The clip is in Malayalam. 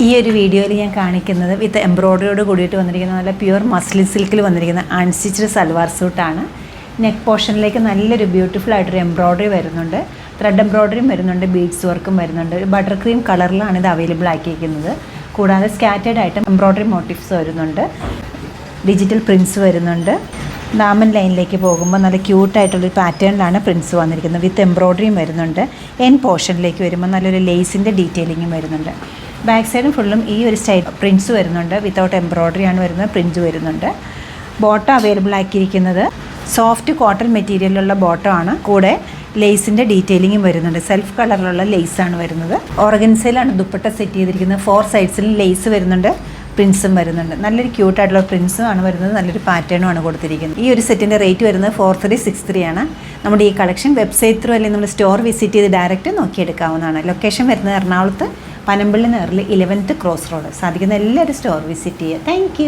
ഈ ഒരു വീഡിയോയിൽ ഞാൻ കാണിക്കുന്നത് വിത്ത് എംബ്രോയ്ഡറിയോട് കൂടിയിട്ട് വന്നിരിക്കുന്ന നല്ല പ്യുവർ മസ്ലിൻ സിൽക്കിൽ വന്നിരിക്കുന്ന അൺസ്റ്റിച്ച്ഡ് സൽവാർ സൂട്ടാണ്. നെക്ക് പോർഷനിലേക്ക് നല്ലൊരു ബ്യൂട്ടിഫുൾ ആയിട്ടൊരു എംബ്രോയ്ഡറി വരുന്നുണ്ട്, ത്രെഡ് എംബ്രോയ്ഡറിയും വരുന്നുണ്ട്, ബീഡ്സ് വർക്കും വരുന്നുണ്ട്. ഒരു ബട്ടർ ക്രീം കളറിലാണ് ഇത് അവൈലബിൾ ആക്കിയിരിക്കുന്നത്. കൂടാതെ സ്കാറ്റേഡ് ആയിട്ട് എംബ്രോയ്ഡറി മോട്ടീവ്സ് വരുന്നുണ്ട്, ഡിജിറ്റൽ പ്രിൻസ് വരുന്നുണ്ട്. ദാമൻ ലൈനിലേക്ക് പോകുമ്പോൾ നല്ല ക്യൂട്ടായിട്ടുള്ളൊരു പാറ്റേണിലാണ് പ്രിൻസ് വന്നിരിക്കുന്നത്. വിത്ത് എംബ്രോയ്ഡറിയും വരുന്നുണ്ട്. എൻ പോർഷനിലേക്ക് വരുമ്പോൾ നല്ലൊരു ലേസിൻ്റെ ഡീറ്റെയിലിങ്ങും വരുന്നുണ്ട്. ബാക്ക് സൈഡും ഫുള്ളും ഈ ഒരു സ്റ്റൈൽ പ്രിൻസ് വരുന്നുണ്ട്. വിത്തൗട്ട് എംബ്രോയ്ഡറി ആണ് വരുന്നത്, പ്രിൻസ് വരുന്നുണ്ട്. ബോട്ടം അവൈലബിൾ ആക്കിയിരിക്കുന്നത് സോഫ്റ്റ് കോട്ടൺ മെറ്റീരിയലിലുള്ള ബോട്ടം ആണ്. കൂടെ ലേസിൻ്റെ ഡീറ്റെയിലിങ്ങും വരുന്നുണ്ട്. സെൽഫ് കളറിലുള്ള ലേസാണ് വരുന്നത്. ഓർഗൻസയിലാണ് ദുപ്പട്ട സെറ്റ് ചെയ്തിരിക്കുന്നത്. 4 സൈഡ്സിലും ലേസ് വരുന്നുണ്ട്, പ്രിൻസും വരുന്നുണ്ട്. നല്ലൊരു ക്യൂട്ടായിട്ടുള്ള പ്രിൻസും ആണ് വരുന്നത്, നല്ലൊരു പാറ്റേണും ആണ് കൊടുത്തിരിക്കുന്നത്. ഈ ഒരു സെറ്റിൻ്റെ റേറ്റ് വരുന്നത് 4363 ആണ്. നമ്മുടെ ഈ കളക്ഷൻ വെബ്സൈറ്റ് ത്രൂ അല്ലെങ്കിൽ നമ്മൾ സ്റ്റോർ വിസിറ്റ് ചെയ്ത് ഡയറക്റ്റ് നോക്കിയെടുക്കാവുന്നതാണ്. ലൊക്കേഷൻ വരുന്നത് എറണാകുളത്ത് പനമ്പള്ളി നേറിൽ 11th ക്രോസ് റോഡ്. സാധിക്കുന്ന എല്ലാവരും സ്റ്റോർ വിസിറ്റ് ചെയ്യുക. താങ്ക്